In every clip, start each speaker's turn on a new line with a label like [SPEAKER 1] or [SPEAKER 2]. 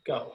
[SPEAKER 1] Go.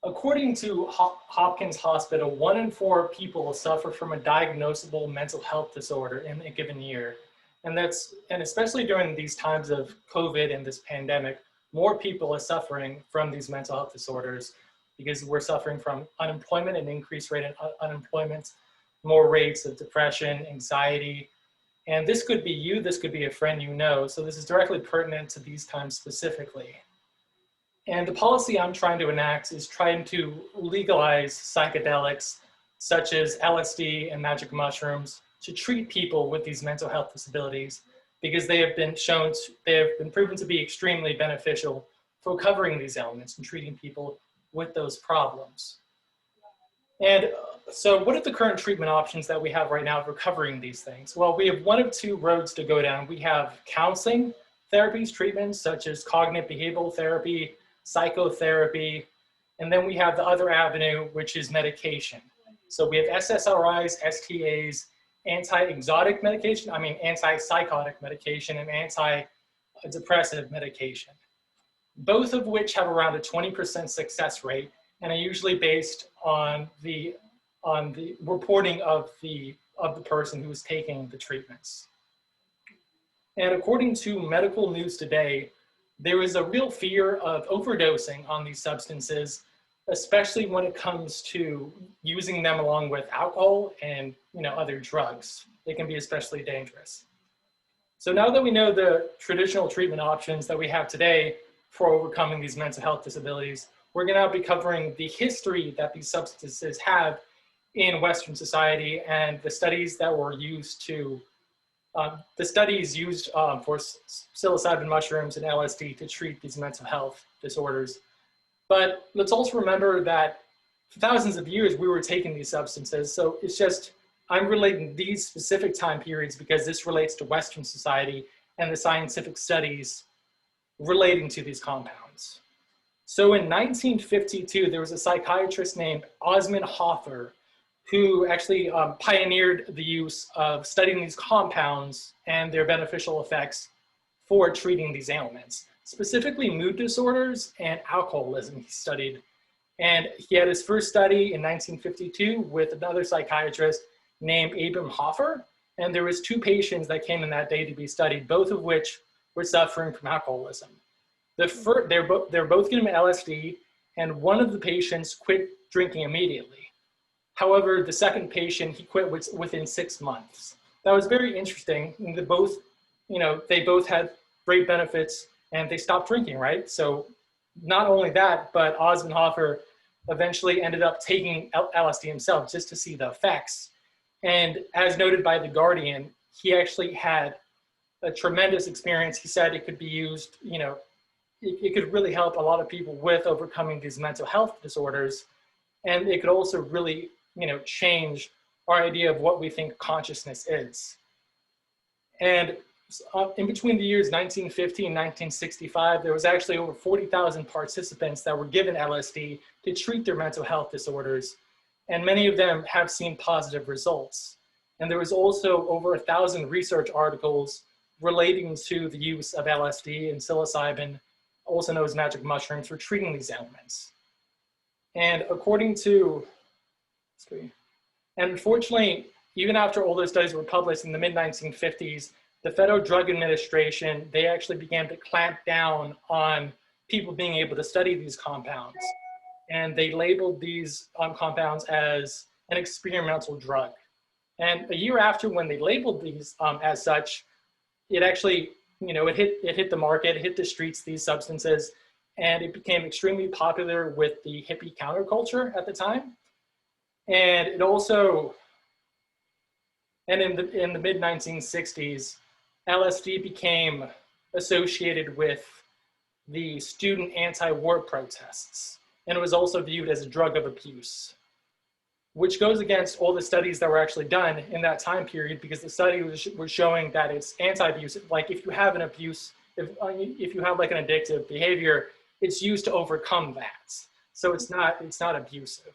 [SPEAKER 1] According to Hopkins Hospital, 1 in 4 people suffer from a diagnosable mental health disorder in a given year. And especially during these times of COVID and this pandemic, more people are suffering from these mental health disorders because we're suffering from unemployment, an increased rate of unemployment, more rates of depression, anxiety. And this could be you, this could be a friend you know. So this is directly pertinent to these times specifically. And the policy I'm trying to enact is trying to legalize psychedelics such as LSD and magic mushrooms to treat people with these mental health disabilities because they have been proven to be extremely beneficial for recovering these ailments and treating people with those problems. And so what are the current treatment options that we have right now for recovering these things? Well, we have one of two roads to go down. We have counseling therapies, treatments such as cognitive behavioral therapy, psychotherapy, and then we have the other avenue, which is medication. So we have SSRIs, STAs, anti-psychotic medication, and antidepressive medication, both of which have around a 20% success rate and are usually based on the reporting of the person who is taking the treatments. And according to Medical News Today, there is a real fear of overdosing on these substances, especially when it comes to using them along with alcohol and other drugs. They can be especially dangerous. So now that we know the traditional treatment options that we have today for overcoming these mental health disabilities, we're going to be covering the history that these substances have in Western society and the studies that were used to for psilocybin mushrooms and LSD to treat these mental health disorders. But let's also remember that for thousands of years, we were taking these substances. So it's just, I'm relating these specific time periods because this relates to Western society and the scientific studies relating to these compounds. So in 1952, there was a psychiatrist named Osmond Hoffer who actually pioneered the use of studying these compounds and their beneficial effects for treating these ailments, specifically mood disorders and alcoholism he studied. And he had his first study in 1952 with another psychiatrist named Abram Hoffer. And there was 2 patients that came in that day to be studied, both of which were suffering from alcoholism. They're both given LSD, and one of the patients quit drinking immediately. However, the second patient, he quit within 6 months. That was very interesting. They both had great benefits and they stopped drinking, right? So not only that, but Osmond Hoffer eventually ended up taking LSD himself just to see the effects. And as noted by The Guardian, he actually had a tremendous experience. He said it could be used, it could really help a lot of people with overcoming these mental health disorders. And it could also really change our idea of what we think consciousness is. And in between the years 1950 and 1965, there was actually over 40,000 participants that were given LSD to treat their mental health disorders. And many of them have seen positive results. And there was also over 1,000 research articles relating to the use of LSD and psilocybin, also known as magic mushrooms, for treating these ailments. And unfortunately, even after all those studies were published in the mid-1950s, the Federal Drug Administration, they actually began to clamp down on people being able to study these compounds. And they labeled these compounds as an experimental drug. And a year after, when they labeled these as such, it actually, it hit the market, it hit the streets, these substances, and it became extremely popular with the hippie counterculture at the time. And it also, and in the mid-1960s, LSD became associated with the student anti-war protests. And it was also viewed as a drug of abuse, which goes against all the studies that were actually done in that time period, because the study was showing that it's anti-abusive. Like if you have an abuse, if you have like an addictive behavior, it's used to overcome that. So it's not abusive.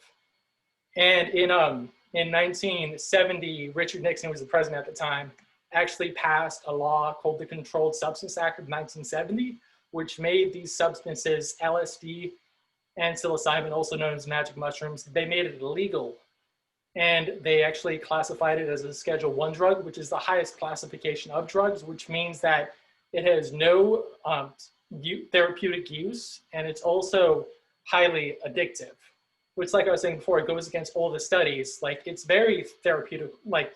[SPEAKER 1] And in 1970, Richard Nixon was the president at the time, actually passed a law called the Controlled Substance Act of 1970, which made these substances, LSD and psilocybin, also known as magic mushrooms, they made it illegal. And they actually classified it as a Schedule 1 drug, which is the highest classification of drugs, which means that it has no therapeutic use, and it's also highly addictive, which, like I was saying before, it goes against all the studies. Like, it's very therapeutic. Like,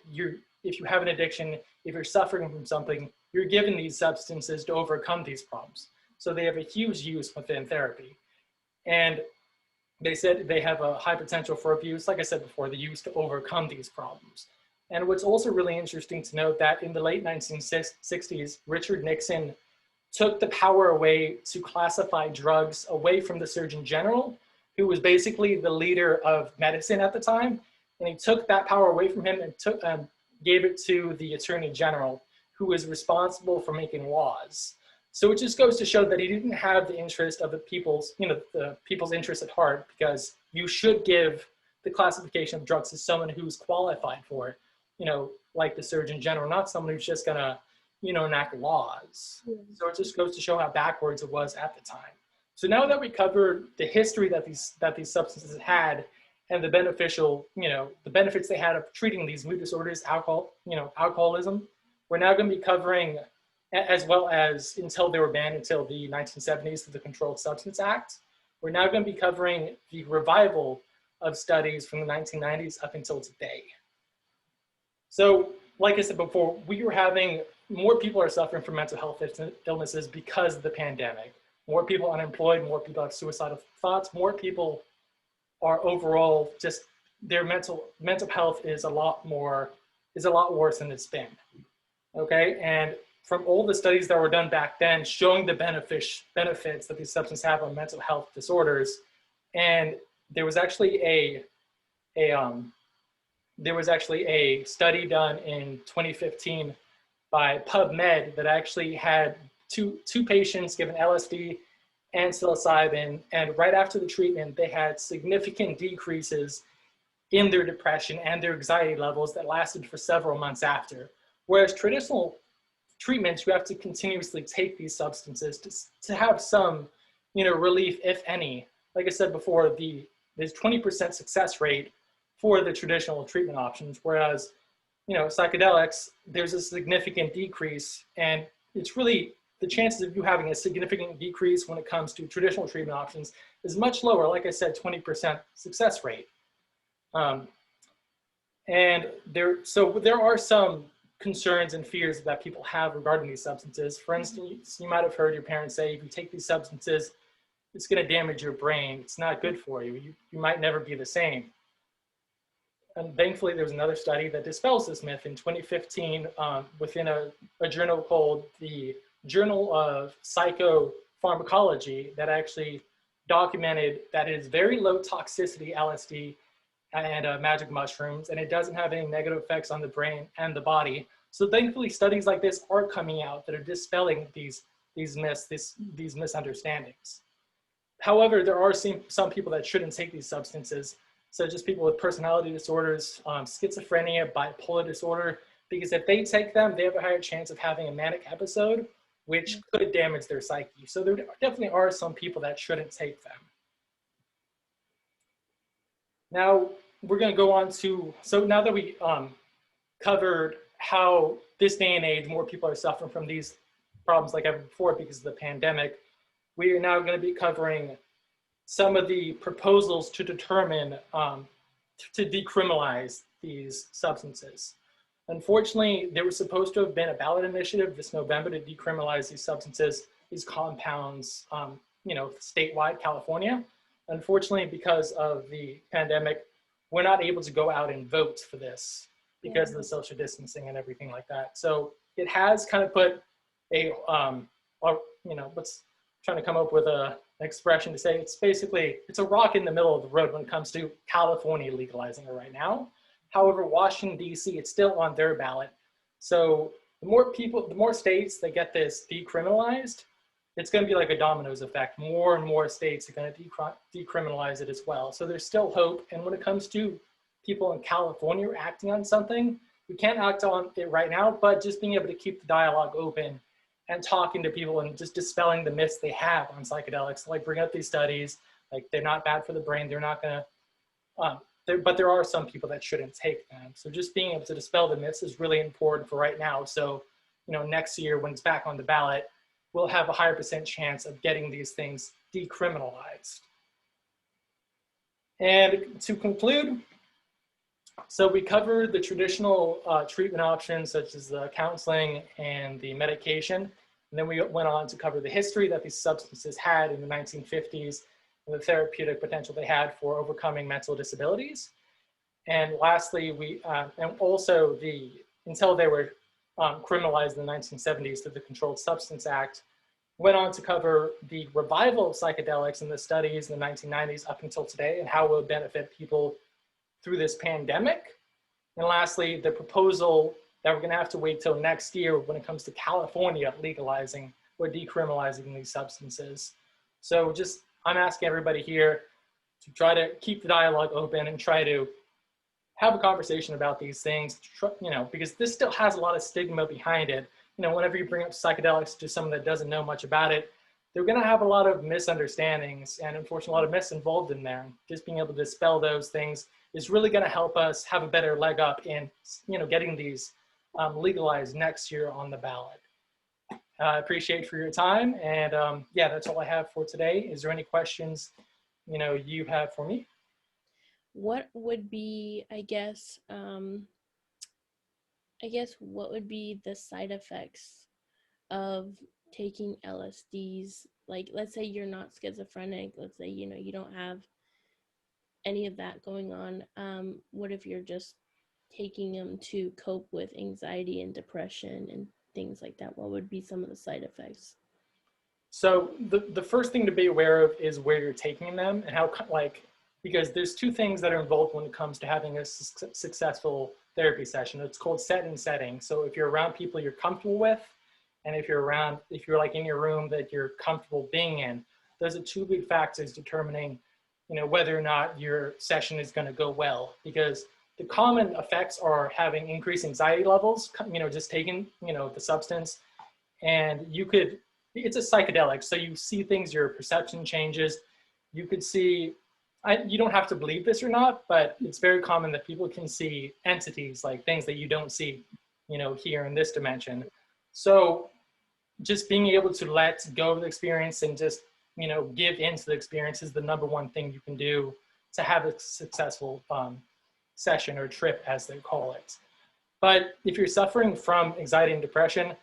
[SPEAKER 1] if you have an addiction, if you're suffering from something, you're given these substances to overcome these problems. So they have a huge use within therapy. And they said they have a high potential for abuse, like I said before, the use to overcome these problems. And what's also really interesting to note that in the late 1960s, Richard Nixon took the power away to classify drugs away from the Surgeon General, who was basically the leader of medicine at the time. And he took that power away from him and gave it to the Attorney General, who was responsible for making laws. So it just goes to show that he didn't have the interest of the people's interest at heart, because you should give the classification of drugs to someone who's qualified for it, like the Surgeon General, not someone who's just gonna, enact laws. So it just goes to show how backwards it was at the time. So now that we covered the history that these substances had and the benefits they had of treating these mood disorders, alcoholism, we're now going to be covering, as well as until they were banned until the 1970s through the Controlled Substance Act. We're now going to be covering the revival of studies from the 1990s up until today. So, like I said before, more people are suffering from mental health illnesses because of the pandemic. More people unemployed, more people have suicidal thoughts, more people are overall just, their mental health is a lot worse than it's been. Okay, and from all the studies that were done back then showing the benefits that these substances have on mental health disorders, and there was actually a study done in 2015 by PubMed that actually had two patients given LSD and psilocybin, and right after the treatment, they had significant decreases in their depression and their anxiety levels that lasted for several months after. Whereas traditional treatments, you have to continuously take these substances to have some, relief, if any. Like I said before, there's 20% success rate for the traditional treatment options, whereas, psychedelics, there's a significant decrease, and it's really, the chances of you having a significant decrease when it comes to traditional treatment options is much lower. Like I said, 20% success rate. And there are some concerns and fears that people have regarding these substances. For instance, you might have heard your parents say, if you take these substances, it's going to damage your brain. It's not good for you. You might never be the same. And thankfully, there was another study that dispels this myth in 2015 within a journal called the Journal of Psychopharmacology that actually documented that it is very low toxicity LSD and magic mushrooms, and it doesn't have any negative effects on the brain and the body. So thankfully, studies like this are coming out that are dispelling these myths, these misunderstandings. However, there are some people that shouldn't take these substances, such as people with personality disorders, schizophrenia, bipolar disorder, because if they take them, they have a higher chance of having a manic episode, which could damage their psyche. So there definitely are some people that shouldn't take them. Now, we're going to go on to, so now that we covered how this day and age more people are suffering from these problems like ever before because of the pandemic, we are now going to be covering some of the proposals to determine, to decriminalize these substances. Unfortunately, there was supposed to have been a ballot initiative this November to decriminalize these substances, these compounds, statewide, California. Unfortunately, because of the pandemic, we're not able to go out and vote for this because of the social distancing and everything like that. So it has kind of put what's trying to come up with an expression to say it's a rock in the middle of the road when it comes to California legalizing it right now. However, Washington, D.C., it's still on their ballot. So the more states that get this decriminalized, it's going to be like a dominoes effect. More and more states are going to decriminalize it as well. So there's still hope. And when it comes to people in California acting on something, we can't act on it right now, but just being able to keep the dialogue open and talking to people and just dispelling the myths they have on psychedelics, like bring up these studies, like they're not bad for the brain, they're not gonna, but there are some people that shouldn't take them. So just being able to dispel the myths is really important for right now. So, you know, next year when it's back on the ballot, we'll have a higher % chance of getting these things decriminalized. And to conclude, so we covered the traditional treatment options such as the counseling and the medication. And then we went on to cover the history that these substances had in the 1950s and the therapeutic potential they had for overcoming mental disabilities. And lastly, and also until they were criminalized in the 1970s through the Controlled Substance Act, went on to cover the revival of psychedelics and the studies in the 1990s up until today and how it will benefit people through this pandemic. And lastly, the proposal that we're going to have to wait till next year when it comes to California legalizing or decriminalizing these substances. So I'm asking everybody here to try to keep the dialogue open and try to have a conversation about these things, you know, because this still has a lot of stigma behind it. You know, whenever you bring up psychedelics to someone that doesn't know much about it, they're going to have a lot of misunderstandings and unfortunately a lot of myths involved in there. Just being able to dispel those things is really going to help us have a better leg up in, you know, getting these legalized next year on the ballot. I appreciate for your time, and yeah, that's all I have for today. Is there any questions, you know, you have for me?
[SPEAKER 2] What would be, I guess, what would be the side effects of taking LSDs? Like, let's say you're not schizophrenic. Let's say, you know, you don't have any of that going on. What if you're just taking them to cope with anxiety and depression and things like that? What would be some of the side effects?
[SPEAKER 1] So the first thing to be aware of is where you're taking them and how, like, because there's two things that are involved when it comes to having a successful therapy session. It's called set and setting. So if you're around people you're comfortable with, and if you're like in your room that you're comfortable being in, those are two big factors determining, you know, whether or not your session is going to go well. Because the common effects are having increased anxiety levels, you know, just taking, you know, the substance, and it's a psychedelic, so you see things, your perception changes. You could see, you don't have to believe this or not, but it's very common that people can see entities, like things that you don't see, you know, here in this dimension. So just being able to let go of the experience and just, you know, give into the experience is the number one thing you can do to have a successful session or trip, as they call it. But if you're suffering from anxiety and depression,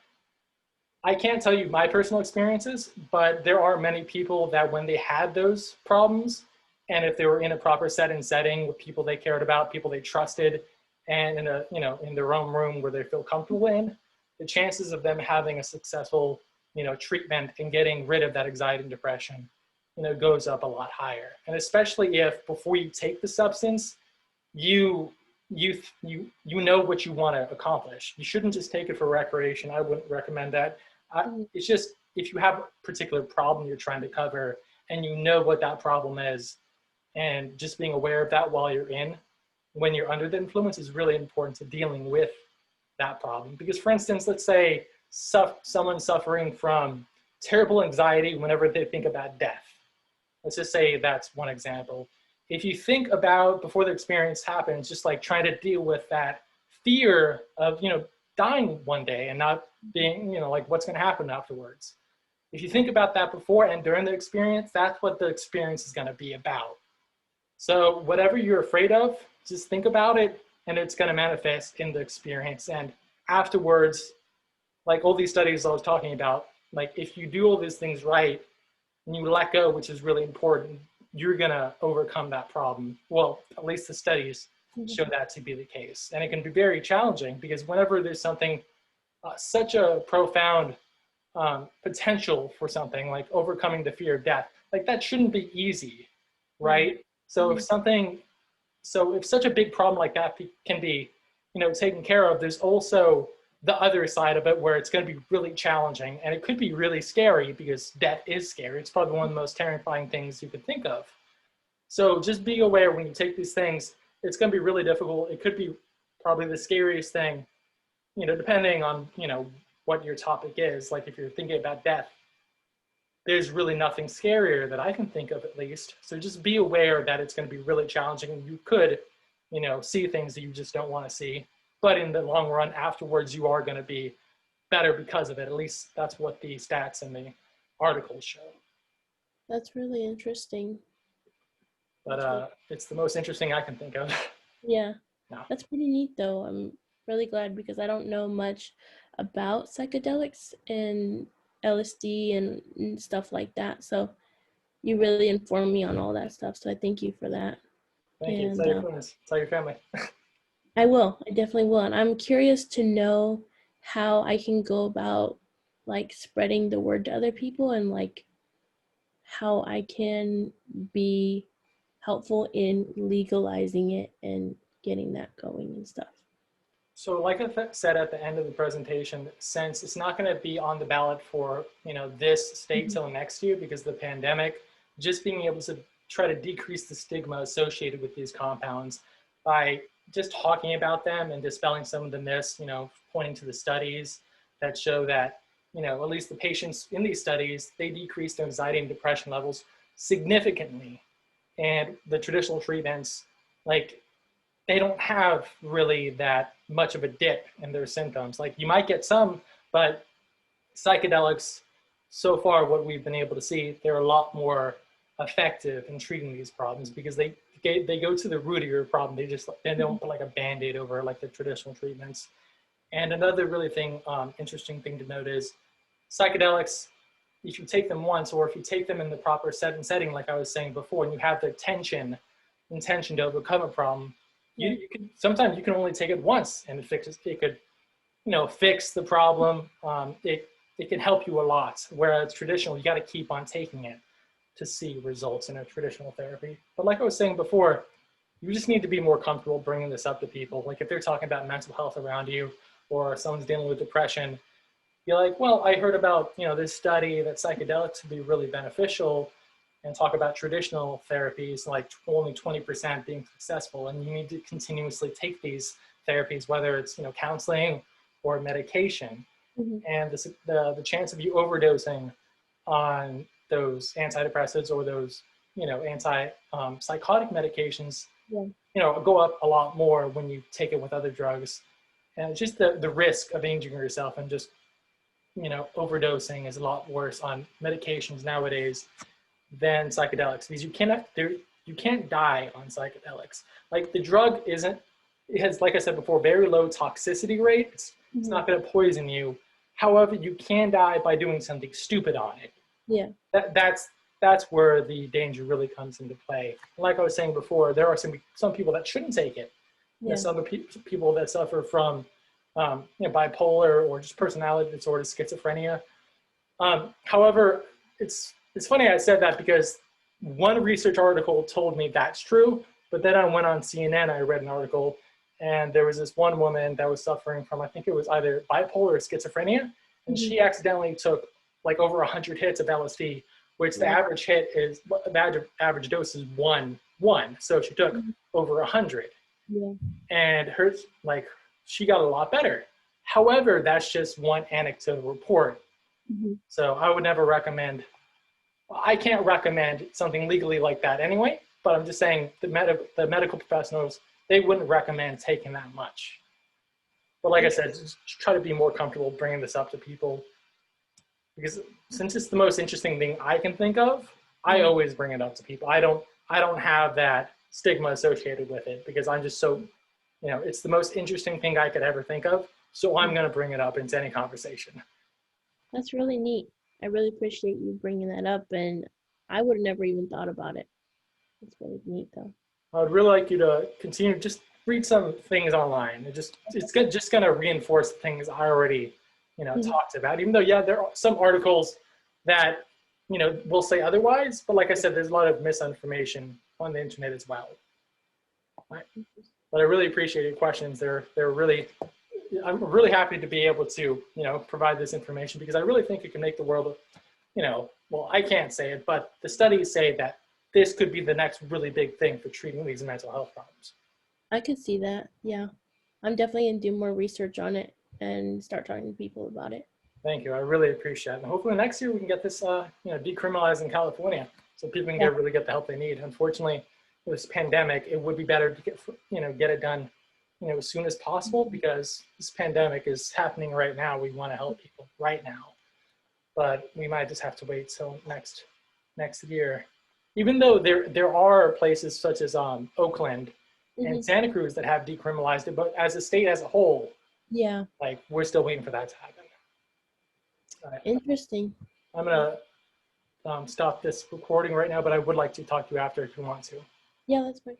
[SPEAKER 1] I can't tell you my personal experiences, but there are many people that when they had those problems, and if they were in a proper setting with people they cared about, people they trusted, and in a, you know, in their own room where they feel comfortable in, the chances of them having a successful, you know, treatment and getting rid of that anxiety and depression, you know, goes up a lot higher. And especially if before you take the substance, you know what you want to accomplish. You shouldn't just take it for recreation. I wouldn't recommend that. It's just, if you have a particular problem you're trying to cover and you know what that problem is, and just being aware of that while when you're under the influence is really important to dealing with that problem. Because for instance, let's say someone suffering from terrible anxiety whenever they think about death. Let's just say that's one example. If you think about, before the experience happens, just like trying to deal with that fear of, you know, dying one day and not being, you know, like what's going to happen afterwards. If you think about that before and during the experience, that's what the experience is going to be about. So whatever you're afraid of, just think about it and it's going to manifest in the experience. And afterwards, like all these studies I was talking about, like if you do all these things right and you let go, which is really important, you're going to overcome that problem. Well, at least the studies show that to be the case. And it can be very challenging because whenever there's something, such a profound potential for something like overcoming the fear of death, like that shouldn't be easy, right? So if such a big problem like that can be, you know, taken care of, there's also the other side of it where it's going to be really challenging and it could be really scary because death is scary. It's probably one of the most terrifying things you could think of. So just be aware when you take these things, it's going to be really difficult. It could be probably the scariest thing, you know, depending on, you know, what your topic is. Like if you're thinking about death, there's really nothing scarier that I can think of, at least. So just be aware that it's going to be really challenging, and you could, see things that you just don't want to see. But in the long run, afterwards, you are going to be better because of it. At least that's what the stats and the articles show.
[SPEAKER 2] That's really interesting.
[SPEAKER 1] But it's the most interesting I can think of.
[SPEAKER 2] Yeah,
[SPEAKER 1] No.
[SPEAKER 2] that's pretty neat though. I'm really glad because I don't know much about psychedelics and LSD and stuff like that. So you really informed me on all that stuff. So I thank you for that.
[SPEAKER 1] Thank you.
[SPEAKER 2] And
[SPEAKER 1] Tell your family.
[SPEAKER 2] I will. I definitely will. And I'm curious to know how I can go about like spreading the word to other people and like how I can be helpful in legalizing it and getting that going and stuff.
[SPEAKER 1] So like I said at the end of the presentation, since it's not going to be on the ballot for, this state till next year because of the pandemic, just being able to try to decrease the stigma associated with these compounds by just talking about them and dispelling some of the myths, pointing to the studies that show that, at least the patients in these studies, they decreased their anxiety and depression levels significantly. And the traditional treatments, like they don't have really that much of a dip in their symptoms. Like you might get some, but psychedelics, so far what we've been able to see, they're a lot more effective in treating these problems because they go to the root of your problem. They don't put like a band-aid over like the traditional treatments. And another really interesting thing to note is psychedelics, if you take them once or if you take them in the proper setting, like I was saying before, and you have the intention to overcome a problem, you can sometimes you can only take it once and it could fix the problem. It can help you a lot, whereas traditional, you got to keep on taking it to see results in a traditional therapy. But like I was saying before, you just need to be more comfortable bringing this up to people. Like if they're talking about mental health around you or someone's dealing with depression, you're like, well, I heard about this study that psychedelics would be really beneficial, and talk about traditional therapies like only 20% being successful, and you need to continuously take these therapies, whether it's counseling or medication. And the chance of you overdosing on those antidepressants or those anti-psychotic medications go up a lot more when you take it with other drugs. And just the risk of injuring yourself and just overdosing is a lot worse on medications nowadays than psychedelics, because you can't die on psychedelics. Like the drug it has, like I said before, very low toxicity rate. It's not going to poison you. However, you can die by doing something stupid on it.
[SPEAKER 2] Yeah.
[SPEAKER 1] That's where the danger really comes into play. Like I was saying before, there are some people that shouldn't take it. Yeah. Some people that suffer from bipolar or just personality disorder, schizophrenia. However, it's funny I said that because one research article told me that's true, but then I went on CNN, I read an article, and there was this one woman that was suffering from, I think it was either bipolar or schizophrenia, and she accidentally took like over 100 hits of LSD, which the average hit is, the average dose is one. So she took over 100. Yeah. And she got a lot better. However, that's just one anecdotal report. So I would never recommend, I can't recommend something legally like that anyway, but I'm just saying the medical professionals, they wouldn't recommend taking that much. But like I said, just try to be more comfortable bringing this up to people, because since it's the most interesting thing I can think of, I always bring it up to people. I don't have that stigma associated with it because I'm just so, it's the most interesting thing I could ever think of. So I'm going to bring it up into any conversation.
[SPEAKER 2] That's really neat. I really appreciate you bringing that up, and I would have never even thought about it. It's really neat, though.
[SPEAKER 1] I would really like you to continue, just read some things online. It's just going to reinforce things I already, talked about. Even though, there are some articles that, will say otherwise, but like I said, there's a lot of misinformation on the internet as well. Right. But I really appreciate your questions. I'm really happy to be able to, provide this information, because I really think it can make the world, well, I can't say it, but the studies say that this could be the next really big thing for treating these mental health problems.
[SPEAKER 2] I could see that. Yeah. I'm definitely going to do more research on it and start talking to people about it.
[SPEAKER 1] Thank you. I really appreciate it. And hopefully next year we can get this, decriminalized in California, so people can
[SPEAKER 2] Yeah.
[SPEAKER 1] really get the help they need. Unfortunately, with this pandemic, it would be better to get it done, as soon as possible, because this pandemic is happening right now. We want to help people right now, but we might just have to wait till next year. Even though there are places such as Oakland and
[SPEAKER 2] Hmm.
[SPEAKER 1] Santa Cruz that have decriminalized it, but as a state as a whole,
[SPEAKER 2] Yeah.
[SPEAKER 1] like we're still waiting for that to happen.
[SPEAKER 2] Interesting.
[SPEAKER 1] I'm gonna stop this recording right now, but I would like to talk to you after if you want to.
[SPEAKER 2] Yeah, that's fine.